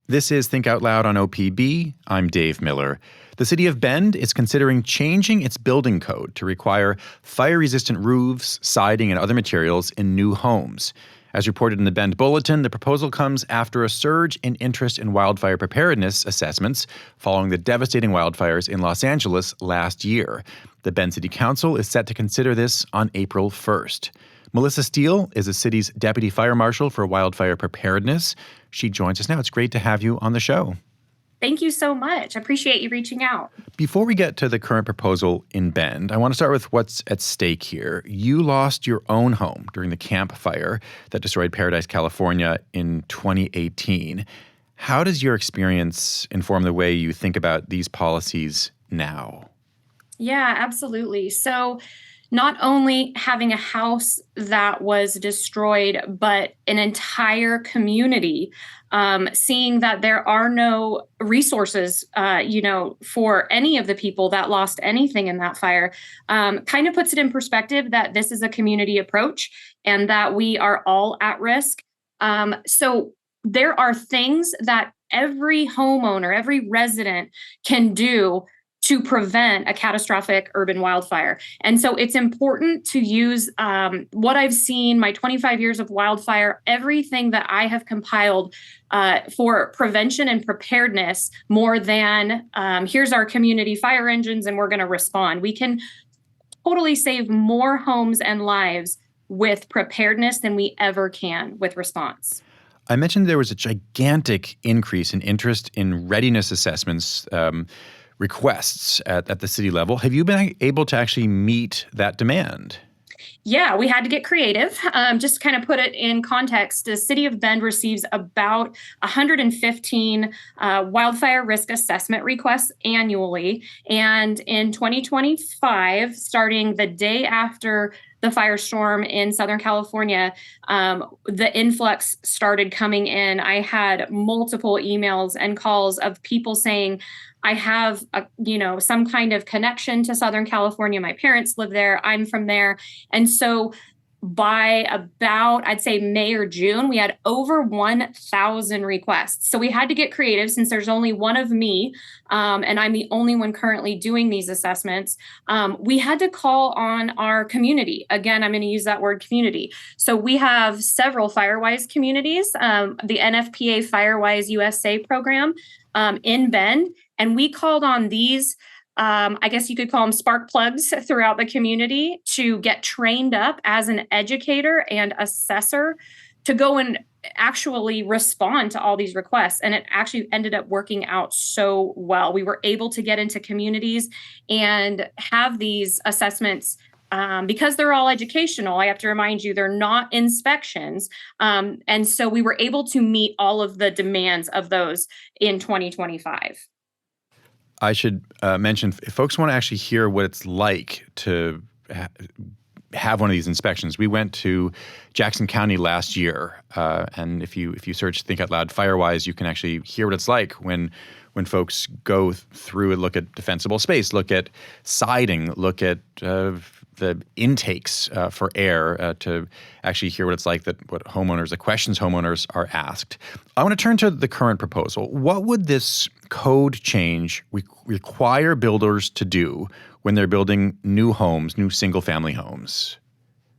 This is Think Out Loud on OPB. I'm Dave Miller. The city of Bend is considering changing its building code to require fire-resistant roofs, siding, and other materials in new homes. As reported in the Bend Bulletin, the proposal comes after a surge in interest in wildfire preparedness assessments following the devastating wildfires in Los Angeles last year. The Bend City Council is set to consider this on April 1st. Melissa Steele is the city's Deputy Fire Marshal for Wildfire Preparedness. She joins us now. It's great to have you on the show. Thank you so much. I appreciate you reaching out. Before we get to the current proposal in Bend, I want to start with what's at stake here. You lost your own home during the Camp Fire that destroyed Paradise, California in 2018. How does your experience inform the way you think about these policies now? Yeah, absolutely. So not only having a house that was destroyed, but an entire community, seeing that there are no resources, for any of the people that lost anything in that fire, kind of puts it in perspective that this is a community approach and that we are all at risk. So there are things that every homeowner, every resident can do to prevent a catastrophic urban wildfire. And so it's important to use what I've seen, my 25 years of wildfire, everything that I have compiled for prevention and preparedness more than here's our community fire engines and we're going to respond. We can totally save more homes and lives with preparedness than we ever can with response. I mentioned there was a gigantic increase in interest in readiness assessments requests at the city level. Have you been able to actually meet that demand? Yeah, we had to get creative. Just to kind of put it in context, the city of Bend receives about 115 wildfire risk assessment requests annually. And in 2025, starting the day after the firestorm in Southern California, the influx started coming in. I had multiple emails and calls of people saying, I have, some kind of connection to Southern California. My parents live there. I'm from there. And so by about, I'd say May or June, we had over 1,000 requests. So we had to get creative since there's only one of me, and I'm the only one currently doing these assessments. We had to call on our community. Again, I'm going to use that word community. So we have several Firewise communities, the NFPA Firewise USA program in Bend, and we called on these I guess you could call them spark plugs throughout the community to get trained up as an educator and assessor to go and actually respond to all these requests. And it actually ended up working out so well. We were able to get into communities and have these assessments because they're all educational. I have to remind you, they're not inspections. And so we were able to meet all of the demands of those in 2025. I should mention, if folks want to actually hear what it's like to have one of these inspections, we went to Jackson County last year, and if you search Think Out Loud Firewise, you can actually hear what it's like when folks go through and look at defensible space, look at siding, look at the intakes for air to actually hear what it's like, the questions homeowners are asked. I want to turn to the current proposal. What would this code change require builders to do when they're building new homes, new single-family homes?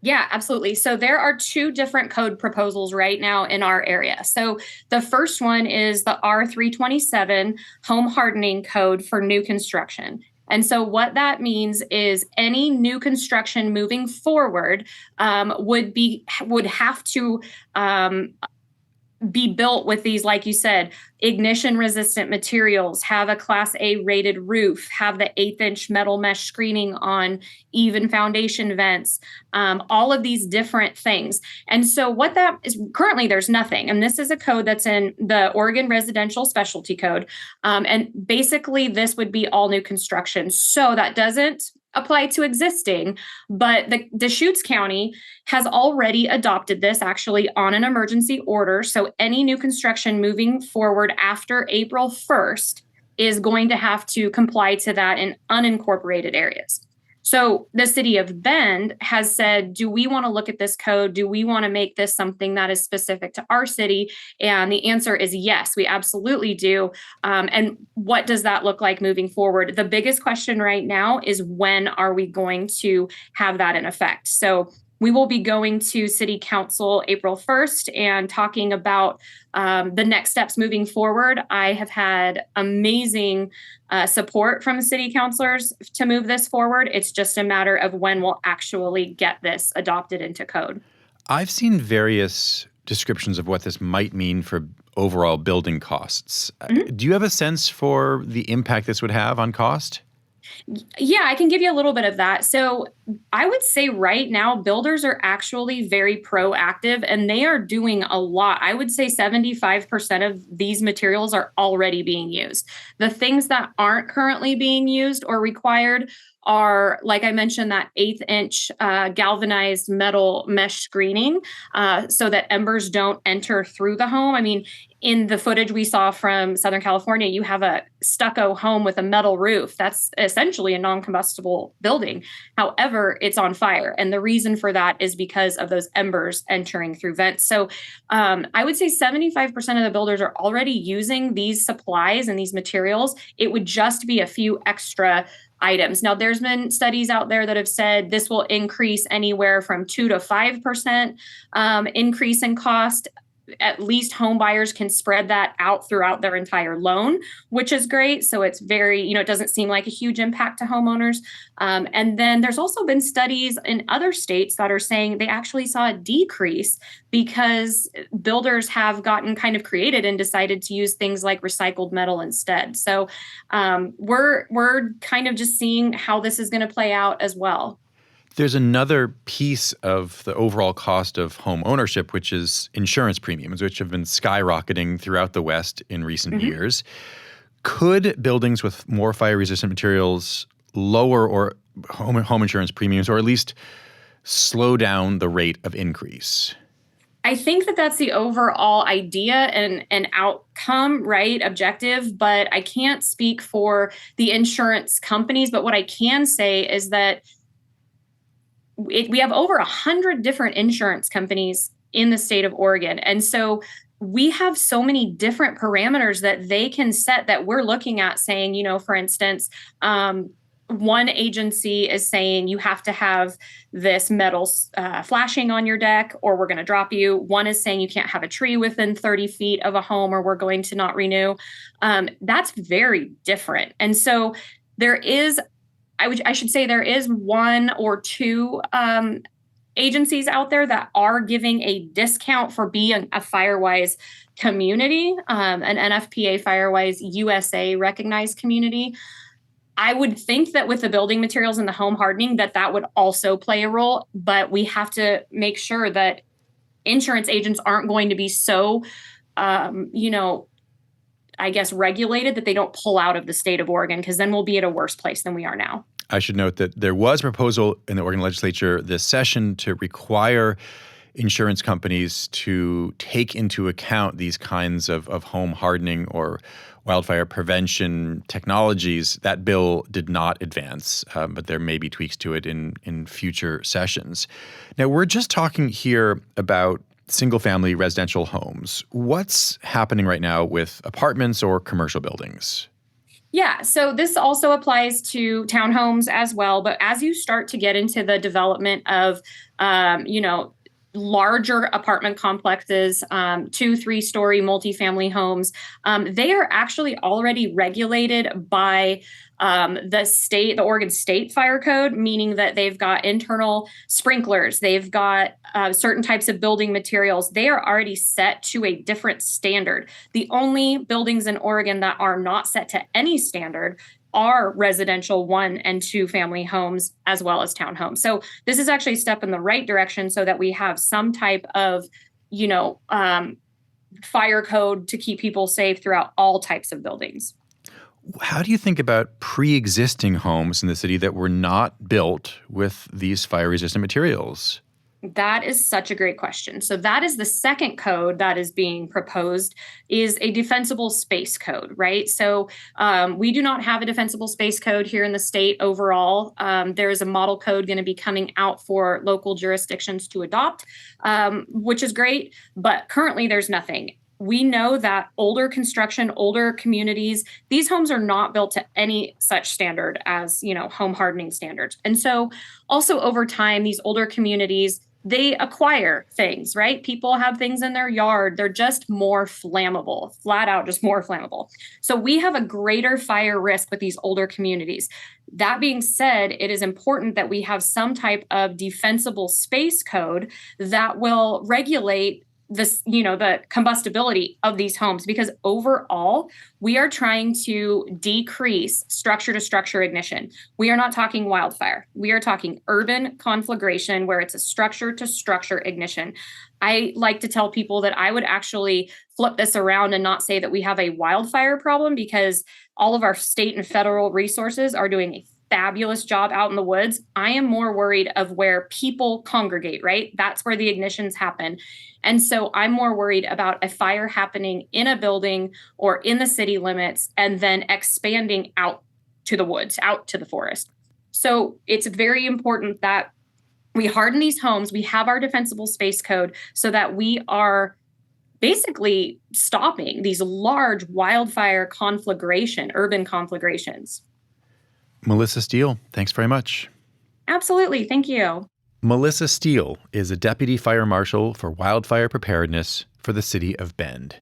Yeah, absolutely. So there are two different code proposals right now in our area. So the first one is the R327 home hardening code for new construction. And so what that means is any new construction moving forward would have to be built with these, like you said, ignition resistant materials, have a Class A rated roof, have the 1/8-inch metal mesh screening on even foundation vents, all of these different things. And so what that is, currently there's nothing. And this is a code that's in the Oregon Residential Specialty Code. And basically this would be all new construction. So that doesn't apply to existing, but the Deschutes County has already adopted this actually on an emergency order. So any new construction moving forward after April 1st is going to have to comply to that in unincorporated areas. So the city of Bend has said, do we want to look at this code? Do we want to make this something that is specific to our city? And the answer is yes, we absolutely do. And what does that look like moving forward? The biggest question right now is, when are we going to have that in effect? So we will be going to City Council April 1st and talking about the next steps moving forward. I have had amazing support from city councilors to move this forward. It's just a matter of when we'll actually get this adopted into code. I've seen various descriptions of what this might mean for overall building costs. Do you have a sense for the impact this would have on cost? Yeah, I can give you a little bit of that. So I would say right now, builders are actually very proactive and they are doing a lot. I would say 75% of these materials are already being used. The things that aren't currently being used or required are, like I mentioned, that 1/8-inch galvanized metal mesh screening so that embers don't enter through the home. I mean, in the footage we saw from Southern California, you have a stucco home with a metal roof. That's essentially a non-combustible building. However, it's on fire. And the reason for that is because of those embers entering through vents. So I would say 75% of the builders are already using these supplies and these materials. It would just be a few extra items. Now, there's been studies out there that have said this will increase anywhere from 2 to 5% increase in cost. At least home buyers can spread that out throughout their entire loan, which is great. So it's very, it doesn't seem like a huge impact to homeowners. And then there's also been studies in other states that are saying they actually saw a decrease because builders have gotten kind of creative and decided to use things like recycled metal instead. So we're kind of just seeing how this is going to play out as well. There's another piece of the overall cost of home ownership, which is insurance premiums, which have been skyrocketing throughout the West in recent years. Could buildings with more fire-resistant materials lower or home insurance premiums, or at least slow down the rate of increase? I think that that's the overall idea and outcome, right? Objective, but I can't speak for the insurance companies. But what I can say is that we have over 100 different insurance companies in the state of Oregon. And so we have so many different parameters that they can set that we're looking at saying, for instance, one agency is saying you have to have this metal flashing on your deck or we're going to drop you. One is saying you can't have a tree within 30 feet of a home or we're going to not renew. That's very different. And so there is, I should say there is one or two agencies out there that are giving a discount for being a Firewise community, an NFPA Firewise USA recognized community. I would think that with the building materials and the home hardening, that would also play a role, but we have to make sure that insurance agents aren't going to be so, regulated that they don't pull out of the state of Oregon, because then we'll be at a worse place than we are now. I should note that there was a proposal in the Oregon legislature this session to require insurance companies to take into account these kinds of home hardening or wildfire prevention technologies. That bill did not advance, but there may be tweaks to it in future sessions. Now, we're just talking here about single-family residential homes. What's happening right now with apartments or commercial buildings? Yeah, so this also applies to townhomes as well. But as you start to get into the development of, larger apartment complexes, 2-3-story multifamily homes, they are actually already regulated by the Oregon State Fire Code, meaning that they've got internal sprinklers, they've got certain types of building materials. They are already set to a different standard. The only buildings in Oregon that are not set to any standard are residential 1- and 2-family homes as well as townhomes. So this is actually a step in the right direction so that we have some type of, fire code to keep people safe throughout all types of buildings. How do you think about pre-existing homes in the city that were not built with these fire-resistant materials? That is such a great question. So that is the second code that is being proposed, is a defensible space code, right? So we do not have a defensible space code here in the state overall. There is a model code going to be coming out for local jurisdictions to adopt, which is great, but currently there's nothing. We know that older construction, older communities, these homes are not built to any such standard as, home hardening standards. And so also over time, these older communities, they acquire things, right? People have things in their yard. They're just more flammable, flat out, just more flammable. So we have a greater fire risk with these older communities. That being said, it is important that we have some type of defensible space code that will regulate this, the combustibility of these homes, because overall, we are trying to decrease structure to structure ignition. We are not talking wildfire. We are talking urban conflagration, where it's a structure to structure ignition. I like to tell people that I would actually flip this around and not say that we have a wildfire problem, because all of our state and federal resources are doing a fabulous job out in the woods. I am more worried of where people congregate, right? That's where the ignitions happen. And so I'm more worried about a fire happening in a building or in the city limits and then expanding out to the woods, out to the forest. So it's very important that we harden these homes. We have our defensible space code so that we are basically stopping these large wildfire conflagration, urban conflagrations. Melissa Steele, thanks very much. Absolutely. Thank you. Melissa Steele is a Deputy Fire Marshal for Wildfire Preparedness for the city of Bend.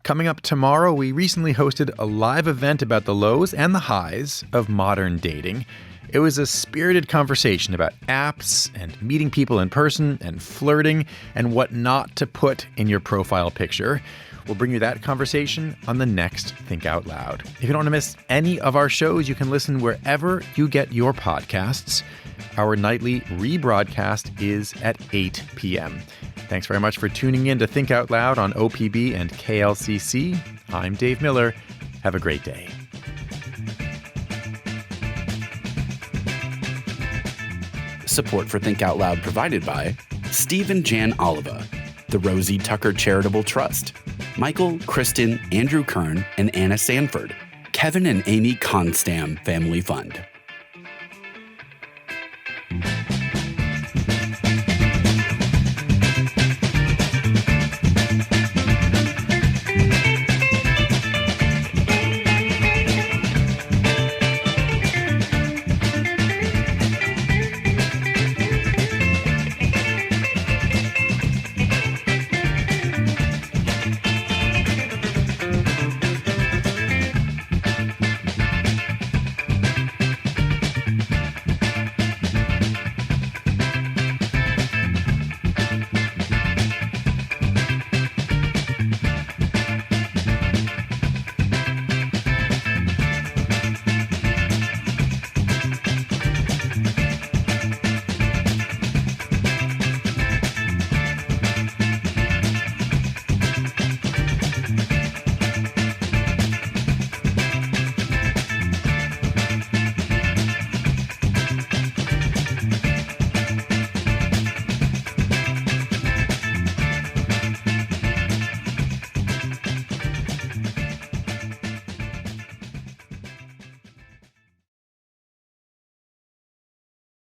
Coming up tomorrow, we recently hosted a live event about the lows and the highs of modern dating. It was a spirited conversation about apps and meeting people in person and flirting and what not to put in your profile picture. We'll bring you that conversation on the next Think Out Loud. If you don't want to miss any of our shows, you can listen wherever you get your podcasts. Our nightly rebroadcast is at 8 p.m. Thanks very much for tuning in to Think Out Loud on OPB and KLCC. I'm Dave Miller. Have a great day. Support for Think Out Loud provided by Steve and Jan Oliva, the Rosie Tucker Charitable Trust, Michael, Kristen, Andrew Kern, and Anna Sanford, Kevin and Amy Constam Family Fund.